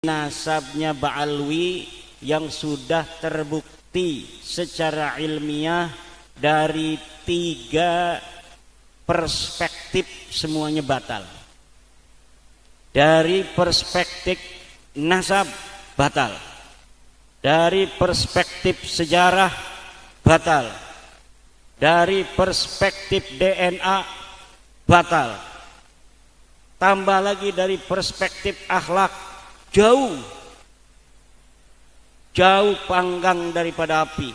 nasabnya Ba'alwi yang sudah terbukti secara ilmiah dari 3 perspektif semuanya batal. Dari perspektif nasab batal, dari perspektif sejarah batal, dari perspektif DNA batal, tambah lagi dari perspektif akhlak jauh panggang daripada api.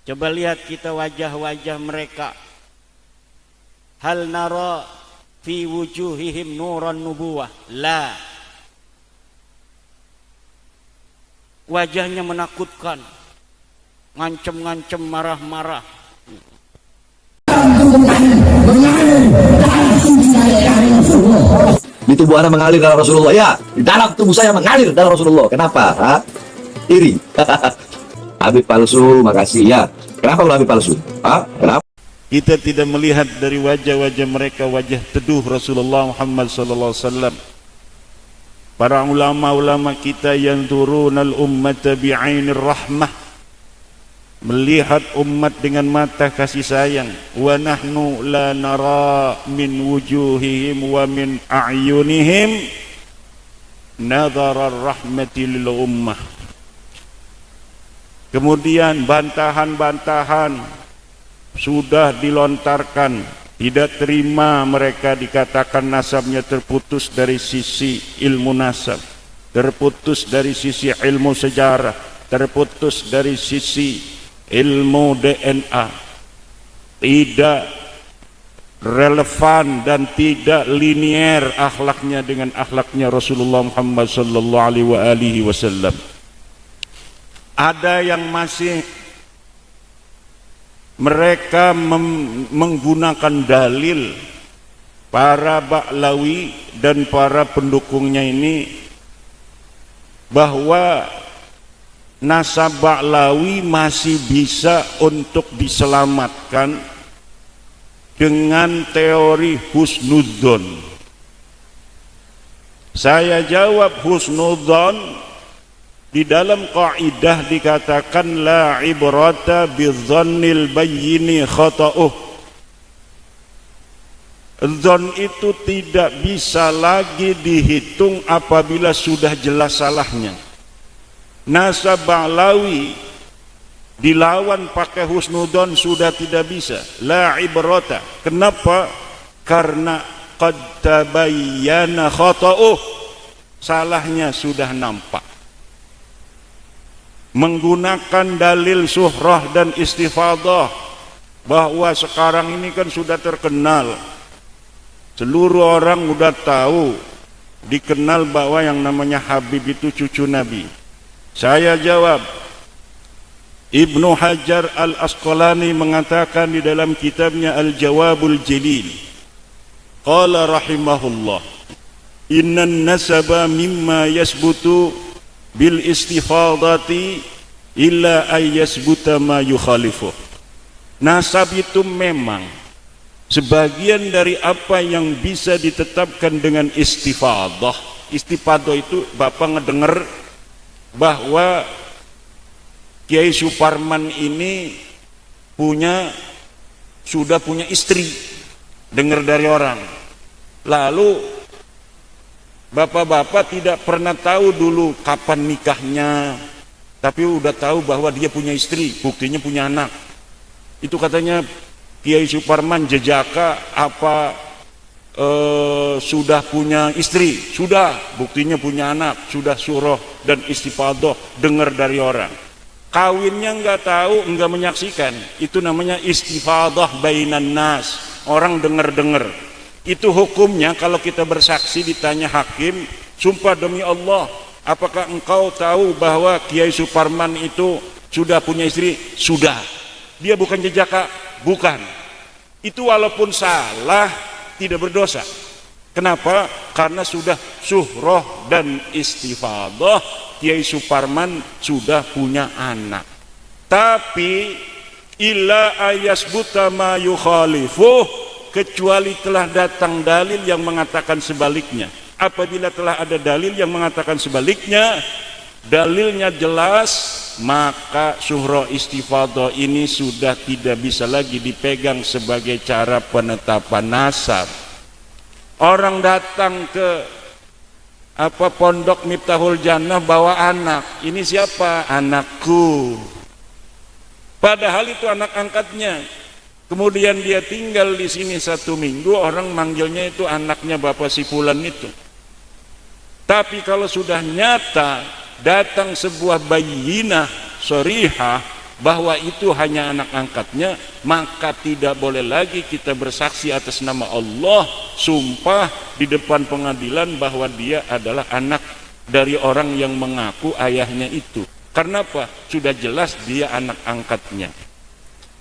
Coba lihat kita wajah-wajah mereka. Hal nara fi wujuhihim nuran nubuwah. La. Wajahnya menakutkan, ngancem-ngancem, marah-marah. Di tubuh Anda mengalir darah Rasulullah. Ya, di dalam tubuh saya mengalir darah Rasulullah. Kenapa? Iri. Habib palsu, makasih ya. Kenapa Habib palsu? Kenapa? Kita tidak melihat dari wajah-wajah mereka wajah teduh Rasulullah Muhammad SAW. Para ulama-ulama kita yang turunal ummata bi'ainir rahmah, melihat umat dengan mata kasih sayang. Wa nahnu la nara min wujuhihim wa min a'yunihim nadhara rahmati lil ummah. Kemudian bantahan-bantahan sudah dilontarkan. Tidak terima mereka dikatakan nasabnya terputus dari sisi ilmu nasab, terputus dari sisi ilmu sejarah, terputus dari sisi ilmu DNA, tidak relevan dan tidak linier akhlaknya dengan akhlaknya Rasulullah Muhammad sallallahu alaihi wasallam. Ada yang masih mereka menggunakan dalil para Ba'lawi dan para pendukungnya ini bahwa nasab Ba'lawi masih bisa untuk diselamatkan dengan teori husnudzon. Saya jawab, husnudzon di dalam kaidah dikatakan la ibrata bidzannil bayyini khata'uh. Dzon itu tidak bisa lagi dihitung apabila sudah jelas salahnya. Nasab Ba'lawi dilawan pakai husnudzon sudah tidak bisa. La ibrata. Kenapa? Karena qad tabayyana khata'uh. Salahnya sudah nampak. Menggunakan dalil suhrah dan istifadah, bahwa sekarang ini kan sudah terkenal, seluruh orang udah tahu, dikenal bahwa yang namanya Habib itu cucu Nabi. Saya jawab, Ibnu Hajar Al-Asqalani mengatakan di dalam kitabnya Al-Jawabul Jalil, qala rahimahullah, innan nasaba mimma yasbutu bil istifadati illa ayyasbuta ma yukhalifuh. Nasab itu memang sebagian dari apa yang bisa ditetapkan dengan istifadah. Istifadah itu Bapak ngedenger bahwa Kiai Suparman ini sudah punya istri, dengar dari orang. Lalu bapak-bapak tidak pernah tahu dulu kapan nikahnya, tapi udah tahu bahwa dia punya istri, buktinya punya anak. Itu katanya Kiai Suparman jejaka apa sudah punya istri, sudah, buktinya punya anak, sudah surah dan istifadah, dengar dari orang. Kawinnya nggak tahu, nggak menyaksikan, itu namanya istifadah bainan nas, orang dengar-dengar. Itu hukumnya kalau kita bersaksi ditanya hakim, sumpah demi Allah, apakah engkau tahu bahwa Kiai Suparman itu sudah punya istri? Sudah. Dia bukan jejaka? Bukan. Itu walaupun salah tidak berdosa. Kenapa? Karena sudah suhrah dan istifadah, Kiai Suparman sudah punya anak. Tapi illa ayasbuta ma yukhalifuh, kecuali telah datang dalil yang mengatakan sebaliknya. Apabila telah ada dalil yang mengatakan sebaliknya, dalilnya jelas, maka syuhra istifadah ini sudah tidak bisa lagi dipegang sebagai cara penetapan nasab. Orang datang ke pondok Miftahul Jannah bawa anak, ini siapa? Anakku. Padahal itu anak angkatnya. Kemudian dia tinggal di sini 1 minggu, orang manggilnya itu anaknya bapak si fulan itu. Tapi kalau sudah nyata datang sebuah bayyinah sharihah bahwa itu hanya anak angkatnya, maka tidak boleh lagi kita bersaksi atas nama Allah, sumpah di depan pengadilan bahwa dia adalah anak dari orang yang mengaku ayahnya itu. Karena apa? Sudah jelas dia anak angkatnya.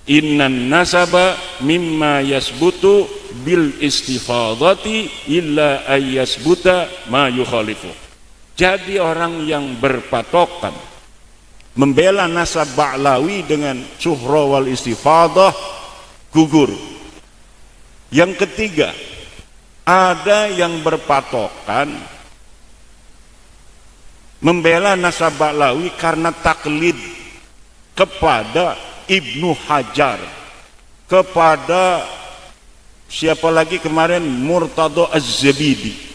Innan nasaba mimma yasbutu bil istifadati illa ayyasbuta ma yukhalifu. Jadi orang yang berpatokan membela nasab Ba'lawi dengan syuhra wal istifadah gugur. Yang ketiga, ada yang berpatokan membela nasab Ba'lawi karena taklid kepada Ibnu Hajar, kepada siapa lagi kemarin, Murtadha Az-Zabidi.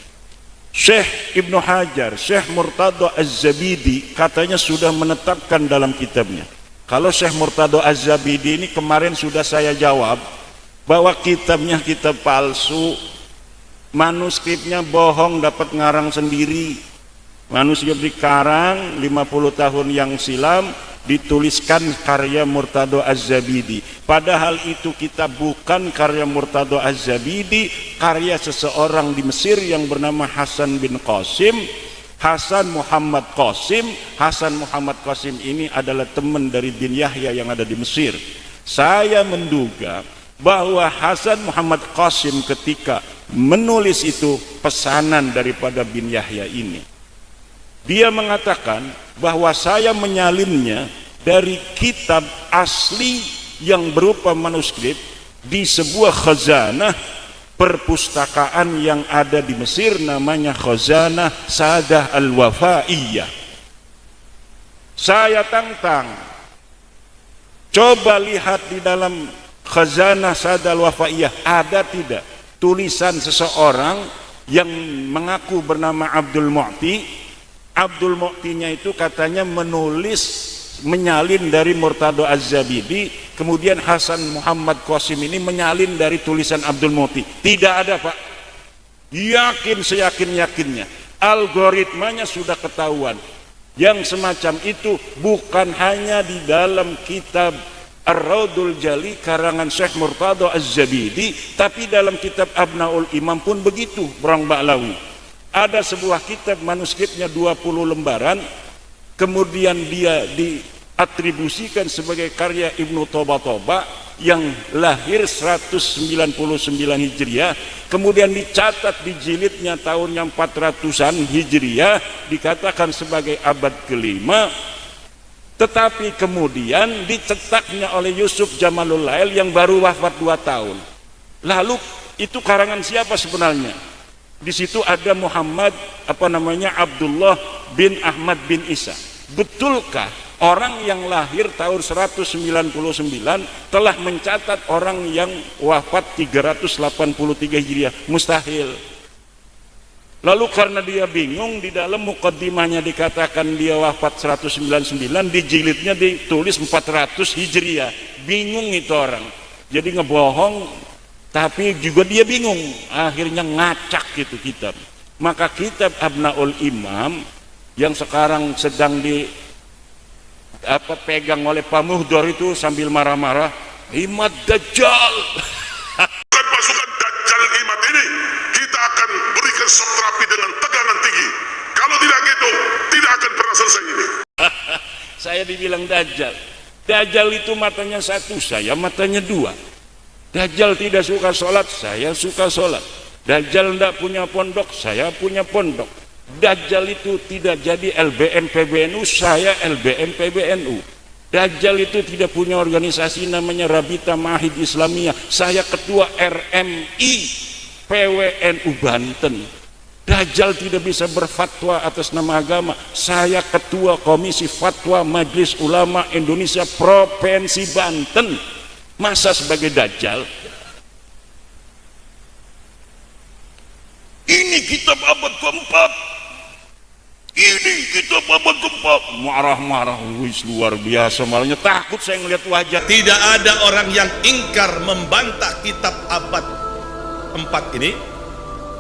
Syekh Ibnu Hajar, Syekh Murtadha Az-Zabidi katanya sudah menetapkan dalam kitabnya. Kalau Syekh Murtadha Az-Zabidi ini kemarin sudah saya jawab bahwa kitabnya kitab palsu, manuskripnya bohong, dapat ngarang sendiri. Manuskrip dikarang 50 tahun yang silam, dituliskan karya Murtadha Az-Zabidi. Padahal itu kitab bukan karya Murtadha Az-Zabidi, karya seseorang di Mesir yang bernama Hasan bin Qasim, Hasan Muhammad Qasim. Hasan Muhammad Qasim ini adalah teman dari bin Yahya yang ada di Mesir. Saya menduga bahwa Hasan Muhammad Qasim ketika menulis itu pesanan daripada bin Yahya ini. Dia mengatakan bahwa saya menyalinnya dari kitab asli yang berupa manuskrip di sebuah khazanah perpustakaan yang ada di Mesir, namanya Khazanah Sadah Al-Wafaiyah. Saya tantang, coba lihat di dalam Khazanah Sadah Al-Wafaiyah ada tidak tulisan seseorang yang mengaku bernama Abdul Mu'ti. Abdul Mu'tinya itu katanya menulis, menyalin dari Murtadha Az-Zabidi, kemudian Hasan Muhammad Qasim ini menyalin dari tulisan Abdul Mu'ti. Tidak ada, Pak. Yakin, seyakin-yakinnya. Algoritmanya sudah ketahuan. Yang semacam itu bukan hanya di dalam kitab Ar-Raudul Jali karangan Syekh Murtadha Az-Zabidi, tapi dalam kitab Abnaul Imam pun begitu, Bang Ba'lawi. Ada sebuah kitab manuskripnya 20 lembaran, kemudian dia diatribusikan sebagai karya Ibnu Toba yang lahir 199 Hijriah, kemudian dicatat di jilidnya tahunnya 400-an Hijriah, dikatakan sebagai abad kelima, tetapi kemudian dicetaknya oleh Yusuf Jamalul Lail yang baru wafat 2 tahun. Lalu itu karangan siapa sebenarnya? Di situ ada Muhammad Abdullah bin Ahmad bin Isa. Betulkah orang yang lahir tahun 199 telah mencatat orang yang wafat 383 Hijriah? Mustahil. Lalu karena dia bingung, di dalam muqaddimahnya dikatakan dia wafat 199, di jilidnya ditulis 400 Hijriah. Bingung itu orang, jadi ngebohong. Tapi juga dia bingung, akhirnya ngacak gitu kitab. Maka kitab Abnaul Imam yang sekarang sedang pegang oleh Pak Muhdor itu sambil marah-marah, Imad Dajjal. Pasukan Dajjal Imad ini kita akan berikan shock terapi dengan tegangan tinggi. Kalau tidak gitu, tidak akan pernah selesai ini. Saya dibilang Dajjal. Dajjal itu matanya satu, saya matanya dua. Dajjal tidak suka sholat, saya suka sholat. Dajjal tidak punya pondok, saya punya pondok. Dajjal itu tidak jadi LBM PBNU, saya LBM PBNU. Dajjal itu tidak punya organisasi namanya Rabita Mahid Islamiyah, saya ketua RMI PWNU Banten. Dajjal tidak bisa berfatwa atas nama agama. Saya ketua komisi fatwa Majelis Ulama Indonesia Provinsi Banten, masa sebagai Dajjal? Ini kitab abad keempat, ini kitab abad keempat. Marah-marah, wis luar biasa, malahnya takut saya ngelihat wajah. Tidak ada orang yang ingkar membantah kitab abad 4 ini.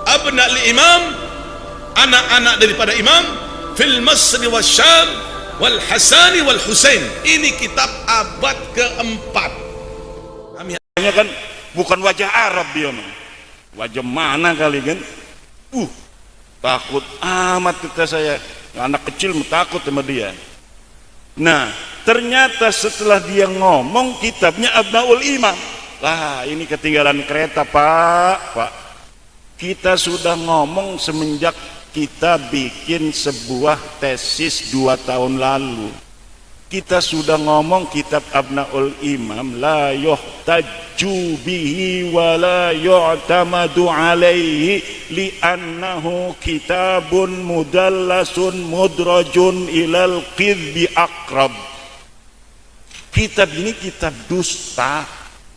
Abna li imam, anak-anak daripada imam, fil Masri wa Syam wal Hasani wal Husain. Ini kitab abad keempat. Kami hanya kan bukan wajah Arab dia mah. Wajah mana kali kan? Takut amat kita saya. Anak kecil takut sama dia. Nah, ternyata setelah dia ngomong kitabnya Abnaul Imam. Lah, ini ketinggalan kereta, Pak. Kita sudah ngomong semenjak kita bikin sebuah tesis 2 tahun lalu. Kita sudah ngomong kitab Abnaul Imam la yuhtaju bihi wa la yu'tamadu alaihi li'annahu kitabun mudallasun mudrajun ilal qidbi akrab. Kitab ini kitab dusta,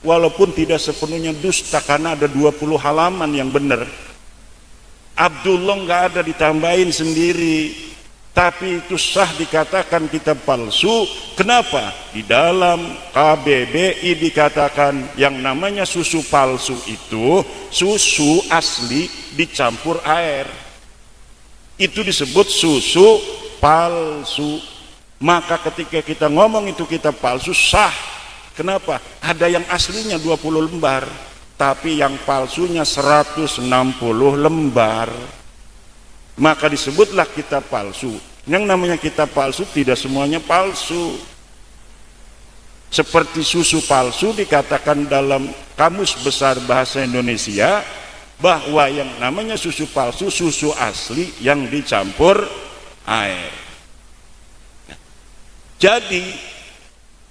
walaupun tidak sepenuhnya dusta karena ada 20 halaman yang benar. Abdullah nggak ada ditambahin sendiri, tapi itu sah dikatakan kitab palsu. Kenapa? Di dalam KBBI dikatakan yang namanya susu palsu itu susu asli dicampur air, itu disebut susu palsu. Maka ketika kita ngomong itu kitab palsu sah. Kenapa? Ada yang aslinya 20 lembar, tapi yang palsunya 160 lembar. Maka disebutlah kitab palsu. Yang namanya kitab palsu tidak semuanya palsu. Seperti susu palsu dikatakan dalam Kamus Besar Bahasa Indonesia bahwa yang namanya susu palsu susu asli yang dicampur air. Jadi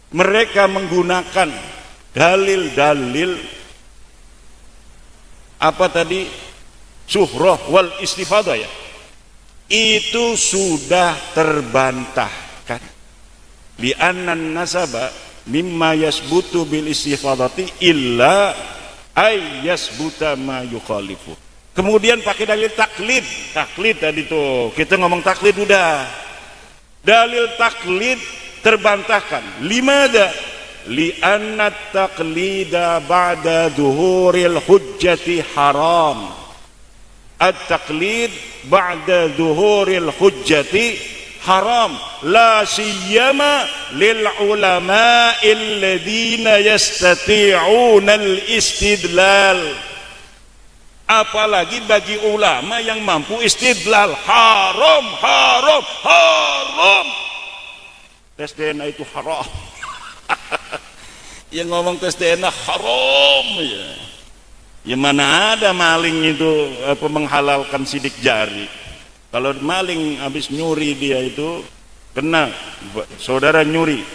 mereka menggunakan dalil-dalil apa tadi, suhrah wal istifadah, ya, itu sudah terbantahkan. Li'annan nasaba mimma yasbutu bil istifadati illa ay yasbuta ma yukhalifu. Kemudian pakai dalil taklid. Taklid tadi tuh kita ngomong taklid udah. Dalil taklid terbantahkan. Limada? Li'anna taqlida ba'da dhuhuril hujjati haram. At-taqlid ba'da dhuhuril hujjati haram. La siyama lil ulama'il ladhina yastati'una al-istidlal. Apalagi bagi ulama yang mampu istidlal. Haram, haram, haram. Tes DNA itu haram. Yang ngomong tes DNA haram ya. Ya mana ada maling itu menghalalkan sidik jari. Kalau maling habis nyuri dia itu kena, saudara nyuri.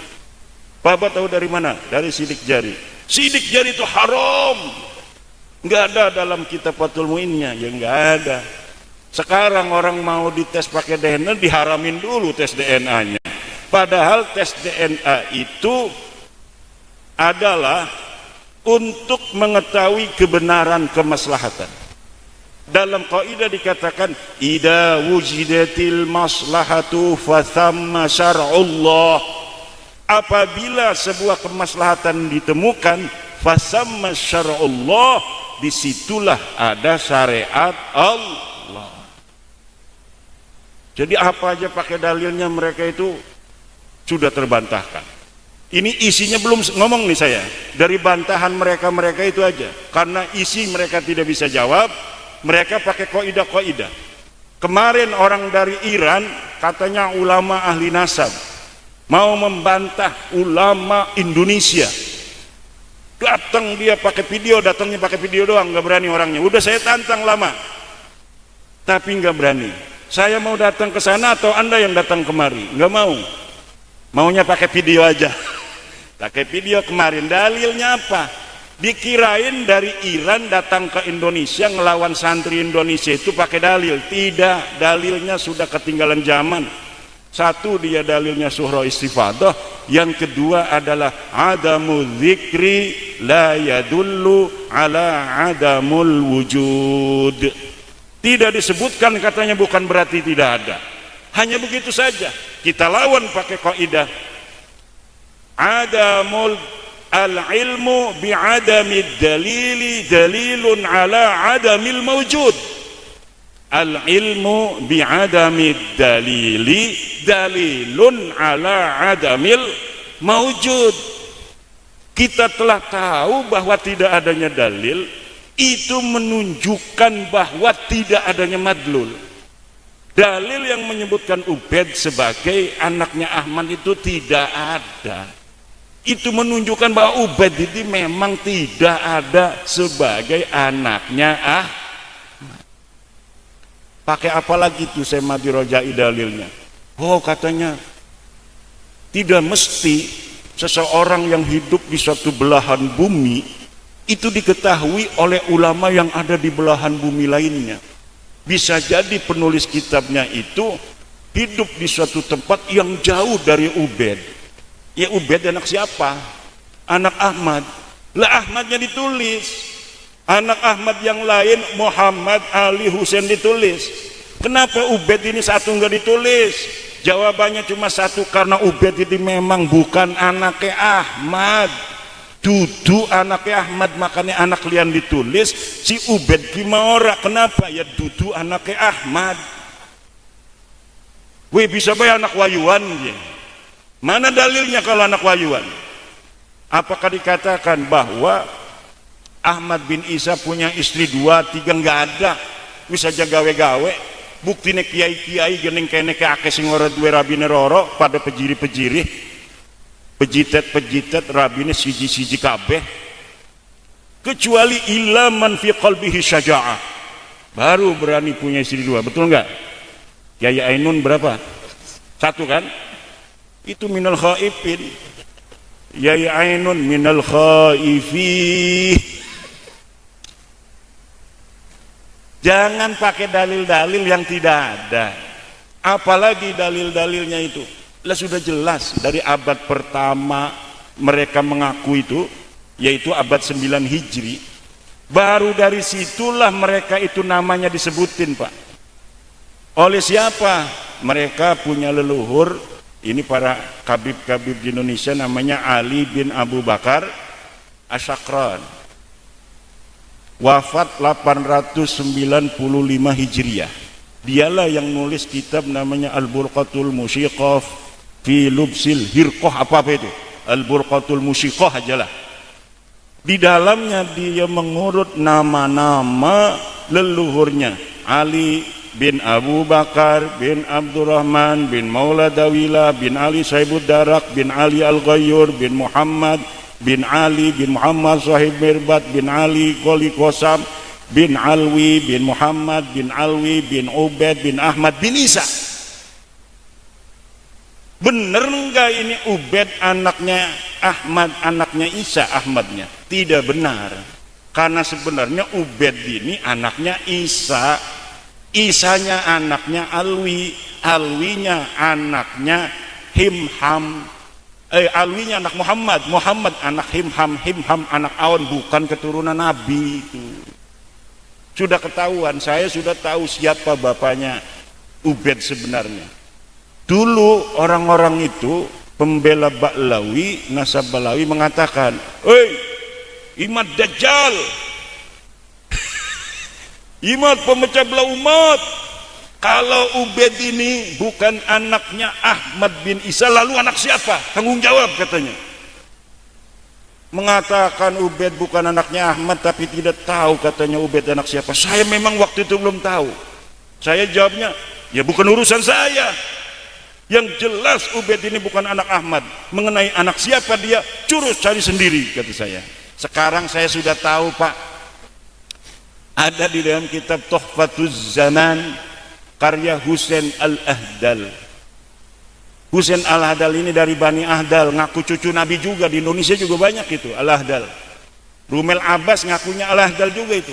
Bapak tahu dari mana? Dari sidik jari. Sidik jari itu haram. Enggak ada dalam kitab Fathul Muinnya, ya enggak ada. Sekarang orang mau dites pakai DNA diharamin dulu tes DNA-nya. Padahal tes DNA itu adalah untuk mengetahui kebenaran kemaslahatan. Dalam kaidah dikatakan idza wujidatil maslahatu fa thamma syar'ullah. Apabila sebuah kemaslahatan ditemukan, fa thamma syar'ullah, disitulah ada syariat Allah. Jadi apa aja pakai dalilnya mereka itu sudah terbantahkan. Ini isinya belum ngomong nih saya. Dari bantahan mereka itu aja. Karena isi mereka tidak bisa jawab, mereka pakai kaidah-kaidah. Kemarin orang dari Iran katanya ulama ahli nasab mau membantah ulama Indonesia. Datang dia pakai video, datangnya pakai video doang, nggak berani orangnya. Udah saya tantang lama, tapi nggak berani. Saya mau datang ke sana atau Anda yang datang kemari? Nggak mau. Maunya pakai video aja. Pakai video kemarin. Dalilnya apa? Dikirain dari Iran datang ke Indonesia ngelawan santri Indonesia itu pakai dalil. Tidak, dalilnya sudah ketinggalan zaman. Satu, dia dalilnya surah istifadah. Yang kedua adalah adamu dzikri la yadullu ala adamul wujud. Tidak disebutkan katanya bukan berarti tidak ada. Hanya begitu saja. Kita lawan pakai kaidah adamul al-ilmu bi'adamid dalili dalilun ala adamil mawjud. Al-ilmu bi'adamid dalili dalilun ala adamil mawjud. Kita telah tahu bahwa tidak adanya dalil, itu menunjukkan bahwa tidak adanya madlul. Dalil yang menyebutkan Ubaid sebagai anaknya Ahmad itu tidak ada. Itu menunjukkan bahwa Ubaid itu memang tidak ada sebagai anaknya Ahmad. Pakai apa lagi tuh saya mati rojai dalilnya? Oh, katanya tidak mesti seseorang yang hidup di suatu belahan bumi itu diketahui oleh ulama yang ada di belahan bumi lainnya. Bisa jadi penulis kitabnya itu hidup di suatu tempat yang jauh dari Ubaid. Ya Ubaid anak siapa? Anak Ahmad. Lah Ahmadnya ditulis. Anak Ahmad yang lain Muhammad, Ali, Husain ditulis. Kenapa Ubaid ini satu enggak ditulis? Jawabannya cuma satu, karena Ubaid ini memang bukan anaknya Ahmad. Dudu anaknya Ahmad, makanya anak kalian ditulis. Si Ubaid gimana? Kenapa? Ya dudu anaknya Ahmad. Wih, bisa bayar anak wayuan ya. Mana dalilnya kalau anak wayuan? Apakah dikatakan bahwa Ahmad bin Isa punya istri 2, 3? Nggak ada. Bisa aja gawe-gawe. Buktinya kiai-kiai gening kene ke ake sing ora duwe rabine roro pada pejiri-pejiri. Pejitet-pejitet rabine siji-siji kabeh. Kecuali illa man fi qalbihi syaja'ah. Baru berani punya istri 2. Betul nggak? Kiai Ainun berapa? 1 kan? Itu minal khaifin. Kiai Ainun minal khaifin. Jangan pakai dalil-dalil yang tidak ada. Apalagi dalil-dalilnya itu. Lah sudah jelas dari abad pertama mereka mengaku itu, yaitu abad 9 Hijri. Baru dari situlah mereka itu namanya disebutin, Pak. Oleh siapa? Mereka punya leluhur, ini para kabib-kabib di Indonesia, namanya Ali bin Abu Bakar Asyakran. Wafat 895 Hijriah. Dialah yang nulis kitab namanya Al-Burqatul Musyiqah fi Lubsil Hirqah, apa itu? Al-Burqatul Musyiqah ajalah. Di dalamnya dia mengurut nama-nama leluhurnya. Ali bin Abu Bakar bin Abdurrahman bin Maula Dawila bin Ali Saibud Darak bin Ali Al-Ghayyur bin Muhammad bin Ali bin Muhammad Sahib Mirbat bin Ali Qoli Qosam bin Alwi bin Muhammad bin Alwi bin Ubaid bin Ahmad bin Isa. Bener enggak ini Ubaid anaknya Ahmad, anaknya Isa Ahmadnya? Tidak benar. Karena sebenarnya Ubaid ini anaknya Isa. Isanya anaknya Alwi, Alwinya anaknya Himham. Alwinya anak Muhammad, Muhammad anak Himham, Himham anak Awan, bukan keturunan Nabi itu. Sudah ketahuan, saya sudah tahu siapa bapaknya Ubaid sebenarnya. Dulu orang-orang itu pembela Ba'lawi, nasab Ba'lawi mengatakan, "Hei, Imad Dajjal, Imad pemecah belah umat. Kalau Ubaid ini bukan anaknya Ahmad bin Isa, lalu anak siapa? Tanggung jawab," katanya. Mengatakan Ubaid bukan anaknya Ahmad, tapi tidak tahu katanya Ubaid anak siapa. Saya memang waktu itu belum tahu. Saya jawabnya, ya bukan urusan saya. Yang jelas Ubaid ini bukan anak Ahmad. Mengenai anak siapa dia, curus cari sendiri, kata saya. Sekarang saya sudah tahu, Pak. Ada di dalam kitab Tuhfatuz Zaman, karya Husain Al-Ahdal. Husain Al-Ahdal ini dari Bani Ahdal, ngaku cucu Nabi juga. Di Indonesia juga banyak itu Al-Ahdal. Rumel Abbas ngakunya Al-Ahdal juga itu.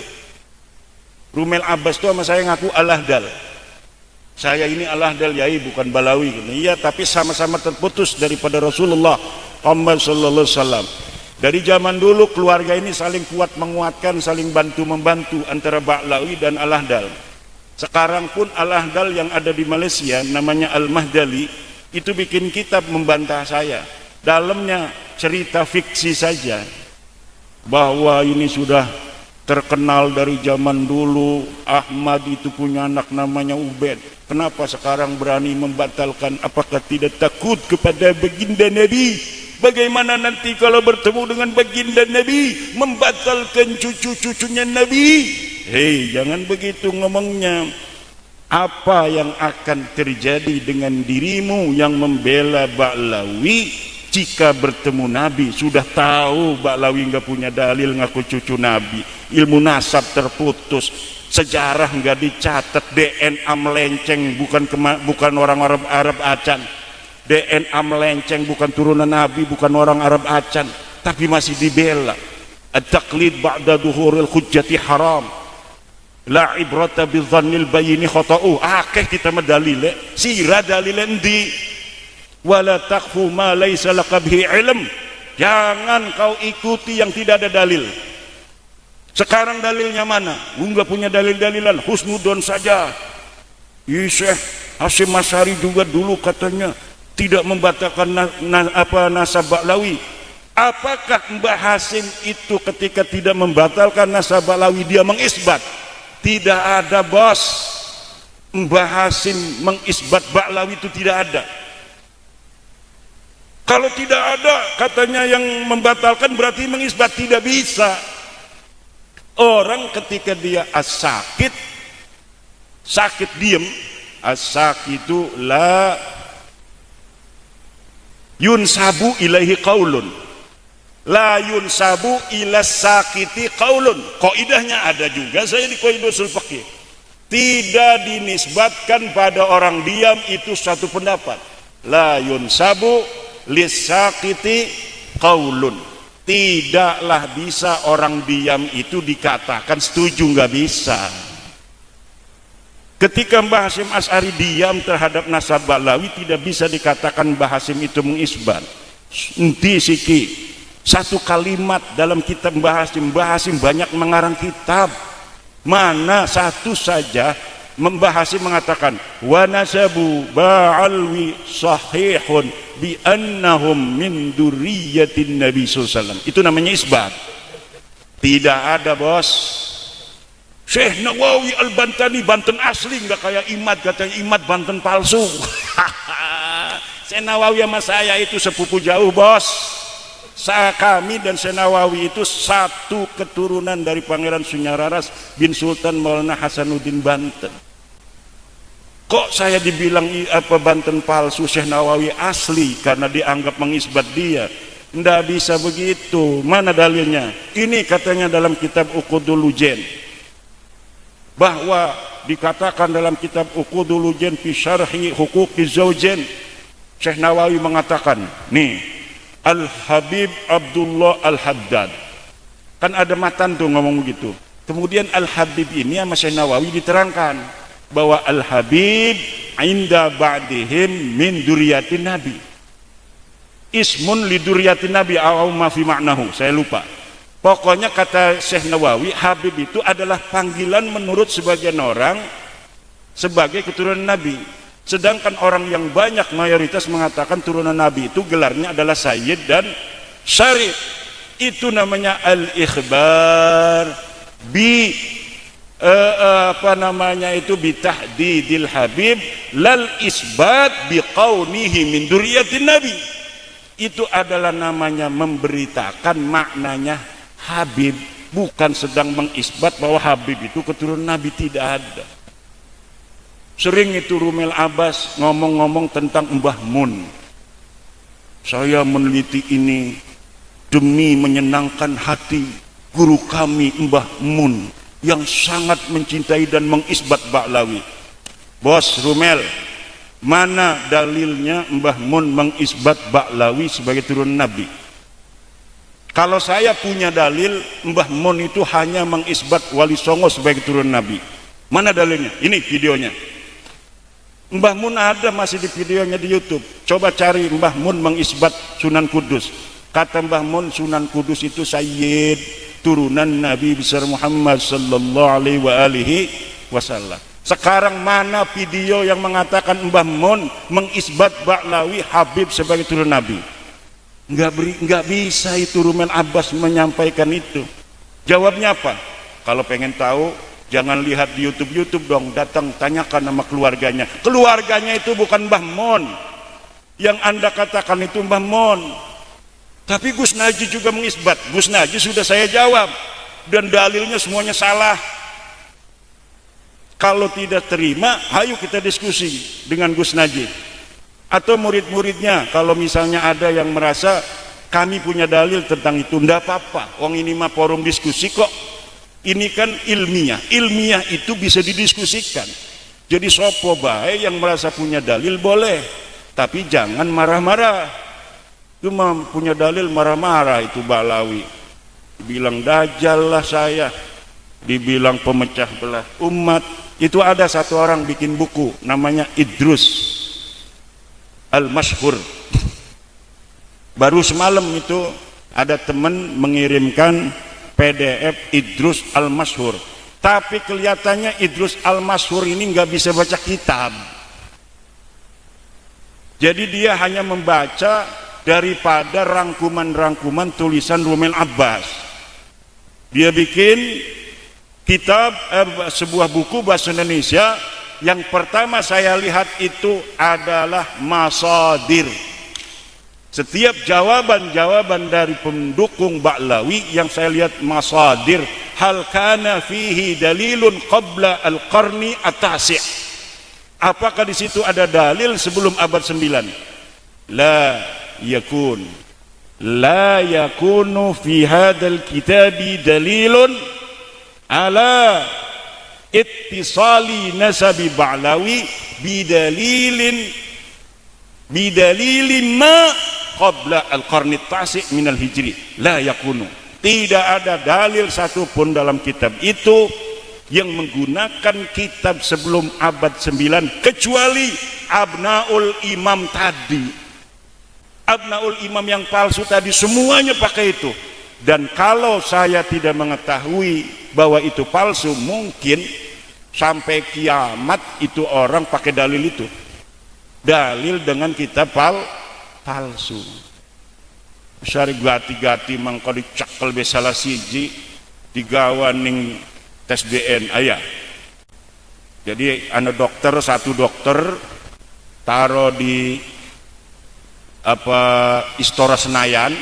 Rumel Abbas itu sama saya ngaku Al-Ahdal. Saya ini Al-Ahdal yai, bukan Balawi. Iya, tapi sama-sama terputus daripada Rasulullah Muhammad sallallahu alaihi wasallam. Dari zaman dulu keluarga ini saling kuat menguatkan, saling bantu-membantu antara Ba'lawi dan Al-Ahdal. Sekarang pun Al-Ahdal yang ada di Malaysia namanya Al-Mahdali itu bikin kitab membantah saya. Dalamnya cerita fiksi saja, bahwa ini sudah terkenal dari zaman dulu. Ahmad itu punya anak namanya Ubaid. Kenapa sekarang berani membatalkan? Apakah tidak takut kepada baginda Nabi? Bagaimana nanti kalau bertemu dengan baginda Nabi membatalkan cucu-cucunya Nabi? Hei, jangan begitu ngomongnya. Apa yang akan terjadi dengan dirimu yang membela Ba'lawi jika bertemu Nabi? Sudah tahu Ba'lawi nggak punya dalil ngaku cucu Nabi, ilmu nasab terputus, sejarah nggak dicatat, DNA melenceng, bukan orang Arab Acan, DNA melenceng, bukan turunan Nabi, bukan orang Arab Acan, tapi masih dibela. At-taqlid ba'da duhuril hujjati haram, la ibrata bidzannil bayini khata'u. Akeh kita medalile, sira dalile endi? Wala taqfu ma laysa laka bihi ilm. Jangan kau ikuti yang tidak ada dalil. Sekarang dalilnya mana? Enggak punya dalil-dalilan, husnudon saja. Syekh Hasyim Asy'ari juga dulu katanya tidak membatalkan nasab Ba'lawi. Apakah Mbah Hasim itu ketika tidak membatalkan nasab Ba'lawi dia mengisbat? Tidak ada, bos. Mbah Hasim mengisbat Ba'lawi itu tidak ada. Kalau tidak ada, katanya yang membatalkan berarti mengisbat. Tidak bisa. Orang ketika dia as-sakit, sakit diem, as-sakitu la yunsabu ilaihi qaulun, la yunsabu ila sakiti qaulun. Kaidahnya ada juga saya di Qaidah Ushul Fiqh. Tidak dinisbatkan pada orang diam itu satu pendapat. La yunsabu lisakiti qaulun. Tidaklah bisa orang diam itu dikatakan setuju, nggak bisa. Ketika Mbah Hasyim Asy'ari diam terhadap nasab Ba'lawi, tidak bisa dikatakan Mbah Hasyim itu mengisbat. Enti siki satu kalimat dalam kitab Mbah Hasyim banyak mengarang kitab, mana satu saja Mbah Hasyim mengatakan wa nasabu Ba'alwi sahihun bi annahum min dzurriyyatin Nabi sallallahu alaihi wasallam. Itu namanya isbat. Tidak ada, bos. Syekh Nawawi Al-Bantani Banten asli, nggak kayak Imad, katanya Imad Banten palsu. Syekh Nawawi sama saya itu sepupu jauh, bos. Kami dan Syekh Nawawi itu satu keturunan dari Pangeran Sunyararas bin Sultan Maulana Hasanuddin Banten. Kok saya dibilang Banten palsu, Syekh Nawawi asli karena dianggap mengisbat dia? Nggak bisa begitu. Mana dalilnya? Ini katanya dalam kitab Uqudul Ujen, bahwa dikatakan dalam kitab Uqudul Ujen fi syarhi huquqiz zawjain, Syekh Nawawi mengatakan, nih, Al-Habib Abdullah Al-Haddad, kan ada matan tuh ngomong begitu. Kemudian Al-Habib ini sama Syekh Nawawi diterangkan bahwa Al-Habib inda ba'dihim min dzurriyyatin Nabi, ismun li dzurriyyatin Nabi aw ma fi ma'nahu, saya lupa. Pokoknya kata Syekh Nawawi, Habib itu adalah panggilan menurut sebagian orang sebagai keturunan Nabi. Sedangkan orang yang banyak mayoritas mengatakan turunan Nabi itu gelarnya adalah Sayyid dan Syarif. Itu namanya al-ikhbar bi bitahdidil Habib lal isbat biqaunihi min dzurriyyatin Nabi. Itu adalah namanya memberitakan maknanya Habib, bukan sedang mengisbat bahwa Habib itu keturunan Nabi. Tidak ada. Sering itu Rumel Abbas ngomong-ngomong tentang Mbah Mun. Saya meneliti ini demi menyenangkan hati guru kami Mbah Mun yang sangat mencintai dan mengisbat Ba'lawi. Bos Rumel, mana dalilnya Mbah Mun mengisbat Ba'lawi sebagai turunan Nabi? Kalau saya punya dalil Mbah Mun itu hanya mengisbat Wali Songo sebagai turunan Nabi. Mana dalilnya? Ini videonya. Mbah Mun ada masih di videonya di YouTube. Coba cari Mbah Mun mengisbat Sunan Kudus. Kata Mbah Mun, Sunan Kudus itu sayyid, turunan Nabi besar Muhammad sallallahu alaihi wasallam. Sekarang mana video yang mengatakan Mbah Mun mengisbat Ba'lawi Habib sebagai turunan Nabi? Enggak bisa itu Rumel Abbas menyampaikan itu. Jawabnya apa? Kalau pengen tahu, jangan lihat di YouTube dong, datang tanyakan sama keluarganya. Keluarganya itu bukan Mbah Mun. Yang Anda katakan itu Mbah Mun. Tapi Gus Naji juga mengisbat. Gus Naji sudah saya jawab dan dalilnya semuanya salah. Kalau tidak terima, ayo kita diskusi dengan Gus Naji atau murid-muridnya. Kalau misalnya ada yang merasa kami punya dalil tentang itu, ndak apa-apa, wong ini mah forum diskusi kok. Ini kan ilmiah itu bisa didiskusikan. Jadi sopo bae yang merasa punya dalil boleh, tapi jangan marah-marah. Itu mah punya dalil marah-marah itu Ba'lawi. Dibilang dajjal lah saya, dibilang pemecah belah umat. Itu ada satu orang bikin buku namanya Idrus Al-Mashhur. Baru semalam itu ada teman mengirimkan PDF Idrus Al-Mashhur, tapi kelihatannya Idrus Al-Mashhur ini nggak bisa baca kitab. Jadi dia hanya membaca daripada rangkuman-rangkuman tulisan Rumel Abbas. Dia bikin kitab, sebuah buku bahasa Indonesia. Yang pertama saya lihat itu adalah masadir. Setiap jawaban-jawaban dari pendukung Ba'lawi yang saya lihat masadir. Hal kana fihi dalilun qabla al-qarni at-tasi'. Apakah di situ ada dalil sebelum abad 9? La yakunu fi hadzal kitabi dalilun ala ittisali nasabi Ba'lawi bidalilin ma qabla al-qarni at-tasi' minal hijri. La yakunu, tidak ada dalil satupun dalam kitab itu yang menggunakan kitab sebelum abad 9 kecuali Abnaul Imam tadi. Abnaul Imam yang palsu tadi semuanya pakai itu. Dan kalau saya tidak mengetahui bahwa itu palsu, mungkin sampai kiamat itu orang pakai dalil itu. Dalil dengan kitab palsu. Sari gati-gati mangko dicakel be salah siji digawaning tes DNA ya. Jadi ada satu dokter taruh di Istora Senayan,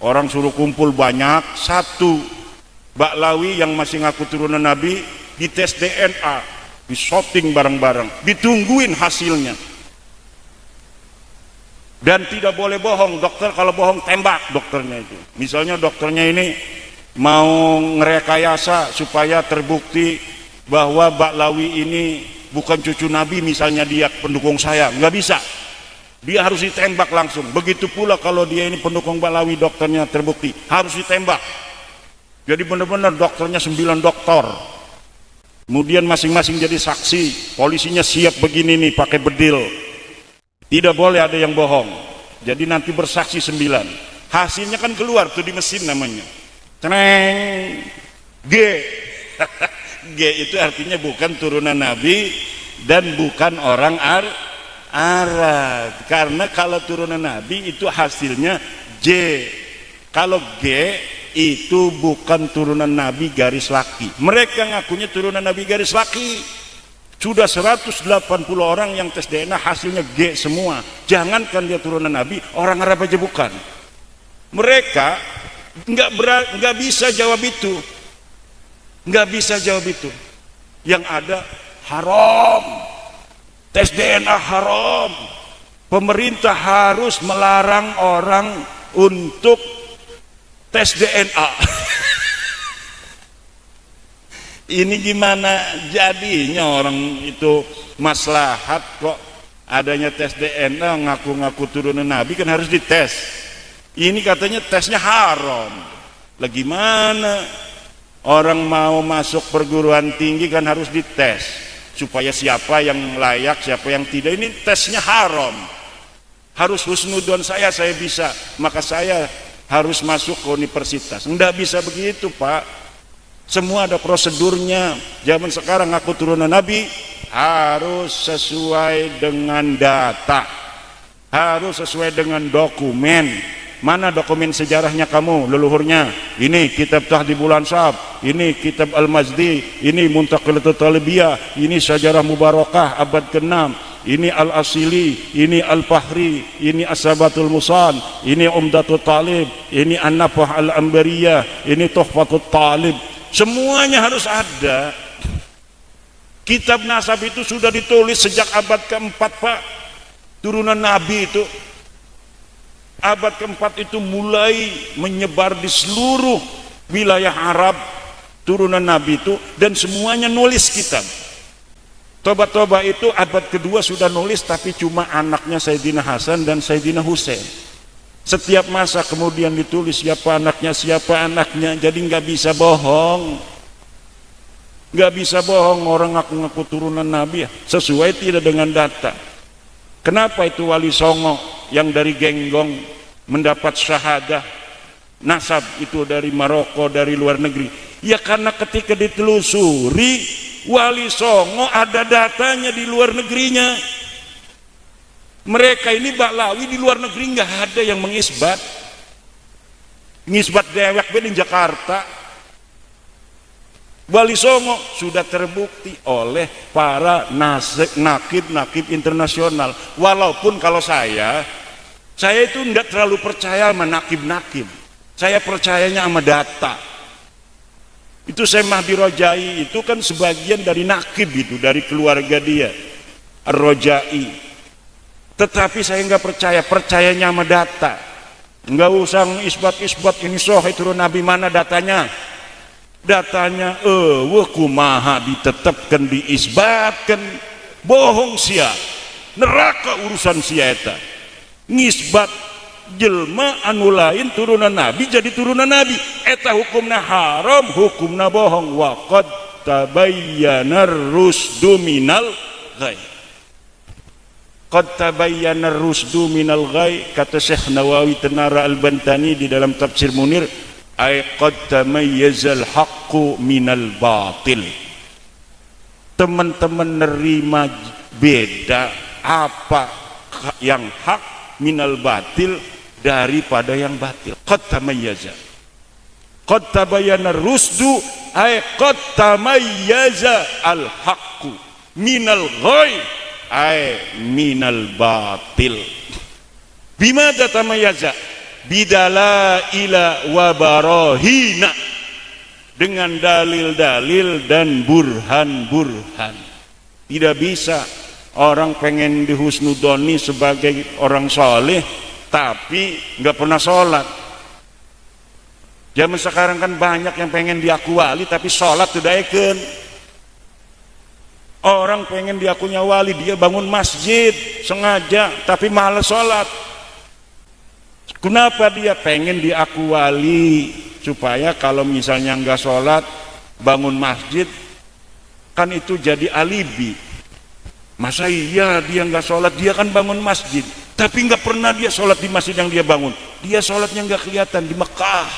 orang suruh kumpul banyak, satu Ba'lawi yang masih ngaku turunan Nabi dites DNA, disorting bareng-bareng, ditungguin hasilnya. Dan tidak boleh bohong, dokter kalau bohong tembak dokternya itu. Misalnya dokternya ini mau ngerekayasa supaya terbukti bahwa Ba'lawi ini bukan cucu Nabi, misalnya dia pendukung saya, nggak bisa. Dia harus ditembak langsung. Begitu pula kalau dia ini pendukung Ba'lawi, dokternya terbukti, harus ditembak. Jadi benar-benar dokternya 9 dokter. Kemudian masing-masing jadi saksi. Polisinya siap begini nih pakai bedil. Tidak boleh ada yang bohong. Jadi nanti bersaksi 9. Hasilnya kan keluar tuh di mesin namanya. Teneng. G. G itu artinya bukan turunan Nabi dan bukan orang Arab. Karena kalau turunan Nabi itu hasilnya J. Kalau G itu bukan turunan Nabi garis laki. Mereka ngakunya turunan Nabi garis laki. Sudah 180 orang yang tes DNA hasilnya G semua. Jangankan dia turunan Nabi, orang Arab aja bukan. Mereka nggak bisa jawab itu. Nggak bisa jawab itu. Yang ada haram. Tes DNA haram. Pemerintah harus melarang orang untuk tes DNA. Ini gimana jadinya orang itu maslahat kok adanya tes DNA, ngaku-ngaku turunan Nabi kan harus dites. Ini katanya tesnya haram. Lah gimana? Orang mau masuk perguruan tinggi kan harus dites supaya siapa yang layak, siapa yang tidak. Ini tesnya haram. Harus husnudon saya bisa, maka saya harus masuk ke universitas. Enggak bisa begitu, Pak. Semua ada prosedurnya. Zaman sekarang aku turunan Nabi harus sesuai dengan data, harus sesuai dengan dokumen. Mana dokumen sejarahnya kamu, leluhurnya? Ini kitab Tahdhibul Ansab, ini kitab Al-Mazdi, ini Muntaqilatul Talibiyah, ini Sajarah Mubarakah abad ke-6, ini Al-Asili, ini Al-Fahri, ini As-Sabatul Musan, ini Umdatul Talib, ini An-Nafah Al-Ambariyah, ini Tuhfatul Talib. Semuanya harus ada. Kitab nasab itu sudah ditulis sejak abad ke-4, Pak. Turunan Nabi itu abad ke-4 itu mulai menyebar di seluruh wilayah Arab, turunan Nabi itu, dan semuanya nulis kitab. Toba-toba itu abad kedua sudah nulis, tapi cuma anaknya Sayyidina Hasan dan Sayyidina Husain. Setiap masa kemudian ditulis siapa anaknya, jadi nggak bisa bohong. Nggak bisa bohong orang ngaku-ngaku turunan Nabi sesuai tidak dengan data. Kenapa itu Wali Songo yang dari Genggong mendapat syahadah nasab itu dari Maroko, dari luar negeri? Ya karena ketika ditelusuri Wali Songo ada datanya di luar negerinya. Mereka ini Baklawi di luar negeri nggak ada yang mengisbat. Ngisbat dewek di Jakarta. Wali Songo sudah terbukti oleh para nakib internasional. Walaupun kalau saya itu enggak terlalu percaya sama nakib. Saya percayanya sama data. Itu Syekh Mahdi Rojai itu kan sebagian dari nakib itu, dari keluarga dia Ar-Rojai. Tetapi saya enggak percayanya sama data. Enggak usah isbat ini sahih turun Nabi, mana datanya? Datanya kumaha ditetapkan, diisbatkan, bohong sia, neraka urusan sia eta. Ngisbat jelma anu lain turunan Nabi jadi turunan Nabi, eta hukumna haram, hukumna bohong. Wa qad tabayyana rusdu minal ghai. Qad tabayyana rusdu minal ghai, kata Syekh Nawawi Tenara Al-Bantani di dalam tafsir Munir, ay qad tamayyazal haqqu minal batil. Teman-teman nerima beda apa yang hak minal batil daripada yang batil. Qad tamayyaza, qad tabayyana rusdu, ay qad tamayyaza al haqqu minal ghaib, ay minal batil. Bimada tamayyaza? Bidala ila wa barahina, dengan dalil-dalil dan burhan-burhan. Tidak bisa orang pengen dihusnudoni sebagai orang soleh tapi nggak pernah sholat. Zaman sekarang kan banyak yang pengen diaku wali tapi sholat tidak eken. Orang pengen diakunya wali, dia bangun masjid sengaja tapi malas sholat. Kenapa dia pengen diaku wali? Supaya kalau misalnya nggak sholat bangun masjid, kan itu jadi alibi. Masa iya dia nggak sholat, dia kan bangun masjid tapi nggak pernah dia sholat di masjid yang dia bangun. Dia sholatnya nggak kelihatan di Mekah.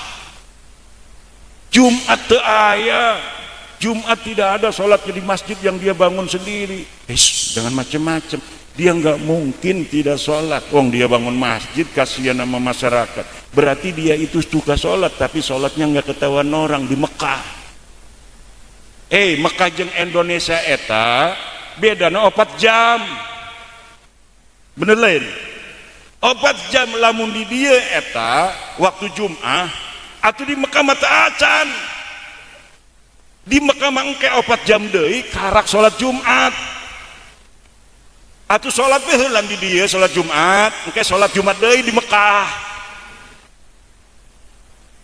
Jumat Jumat tidak ada sholatnya di masjid yang dia bangun sendiri. Dengan macam-macam. Dia nggak mungkin tidak sholat. Dia bangun masjid, kasihan sama masyarakat. Berarti dia itu suka sholat, tapi sholatnya nggak ketahuan orang di Mekah. Mekah jeung Indonesia eta bedana 4 jam. Bener lain. 4 jam lamun di dia eta waktu Jum'ah, atau di Mekah mata acan. Di Mekah mangke 4 jam deui karak sholat Jumat. Atuh sholat heula di dia sholat Jumat, engke sholat Jumat deui di Mekah.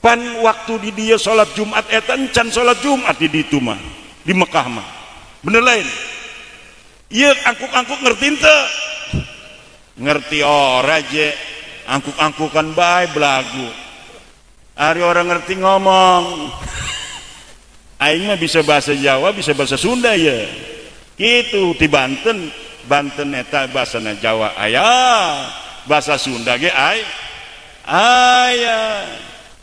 Pan waktu di dia sholat Jumat eta encan sholat Jumat di ditu mah, di Mekah mah. Bener lain. Ieu angkuk-angkuk ngerti teu? Ngerti ora je. angkuk-angkukan bae belagu. Hari orang ngerti ngomong. Aing mah bisa bahasa Jawa, bisa bahasa Sunda ya. Gitu di Banten, Banten eta bahasana Jawa aya, bahasa Sunda ge aya.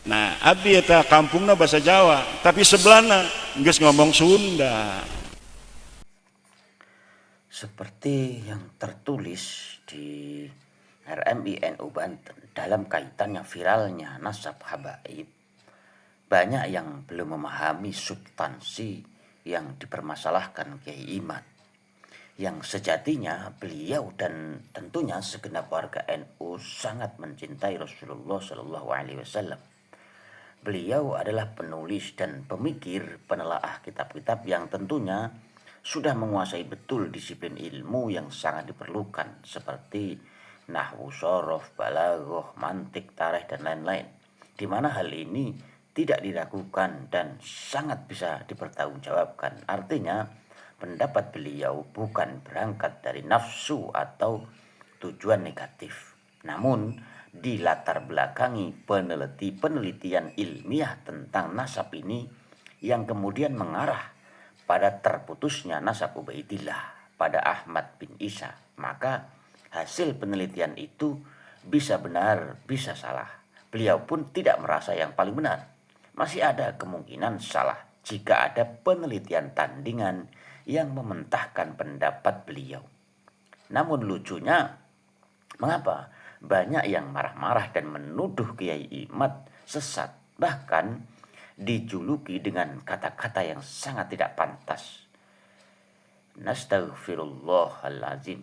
Nah, abdi eta kampungna bahasa Jawa, tapi sebelahna geus ngomong Sunda. Seperti yang tertulis di RMI NU Banten dalam kaitannya viralnya nasab habaib, banyak yang belum memahami substansi yang dipermasalahkan Kiai Imad, yang sejatinya beliau dan tentunya segenap warga NU sangat mencintai Rasulullah Shallallahu Alaihi Wasallam. Beliau adalah penulis dan pemikir penelaah kitab-kitab yang tentunya sudah menguasai betul disiplin ilmu yang sangat diperlukan seperti nahwu, shorof, balaghah, mantik, tarikh dan lain-lain, di mana hal ini tidak diragukan dan sangat bisa dipertanggungjawabkan. Artinya pendapat beliau bukan berangkat dari nafsu atau tujuan negatif, namun dilatar belakangi penelitian ilmiah tentang nasab ini yang kemudian mengarah pada terputusnya nasab Ubaidillah pada Ahmad bin Isa. Maka hasil penelitian itu bisa benar, bisa salah. Beliau pun tidak merasa yang paling benar. Masih ada kemungkinan salah jika ada penelitian tandingan yang mementahkan pendapat beliau. Namun lucunya, mengapa banyak yang marah-marah dan menuduh Kiai Imad sesat, bahkan dijuluki dengan kata-kata yang sangat tidak pantas. Nastaghfirullahalazim.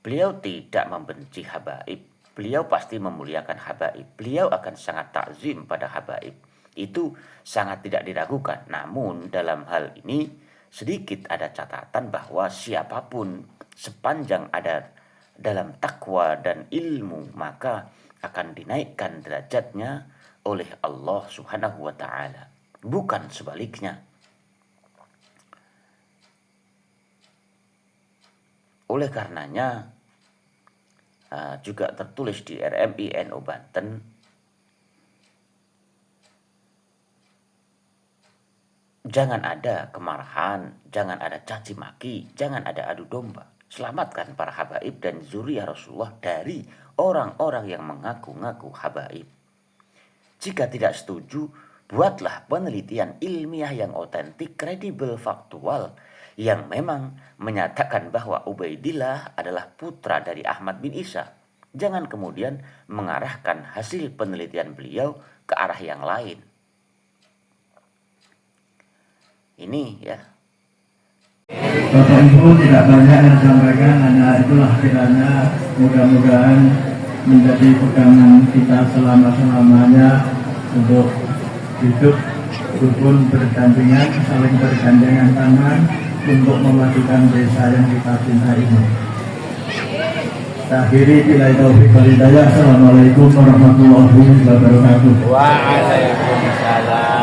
Beliau tidak membenci habaib. Beliau pasti memuliakan habaib. Beliau akan sangat takzim pada habaib. Itu sangat tidak diragukan. Namun dalam hal ini sedikit ada catatan bahwa siapapun sepanjang ada dalam takwa dan ilmu maka akan dinaikkan derajatnya oleh Allah Subhanahu wa taala, bukan sebaliknya. Oleh karenanya juga tertulis di RMI NU Banten, jangan ada kemarahan, jangan ada caci maki, jangan ada adu domba. Selamatkan para habaib dan zuriyah Rasulullah dari orang-orang yang mengaku-ngaku habaib. Jika tidak setuju, buatlah penelitian ilmiah yang otentik, kredibel, faktual, yang memang menyatakan bahwa Ubaidillah adalah putra dari Ahmad bin Isa. Jangan kemudian mengarahkan hasil penelitian beliau ke arah yang lain. Ini ya. Bapak Ibu tidak banyak yang disampaikan, hanya itulah kiranya mudah-mudahan menjadi pegangan kita selama-lamanya untuk hidup rukun berdampingan, saling bergandengan tangan untuk memajukan desa yang kita cintai ini. Akhiri bila taufik wal hidayah. Assalamualaikum warahmatullahi wabarakatuh. Waalaikumsalam.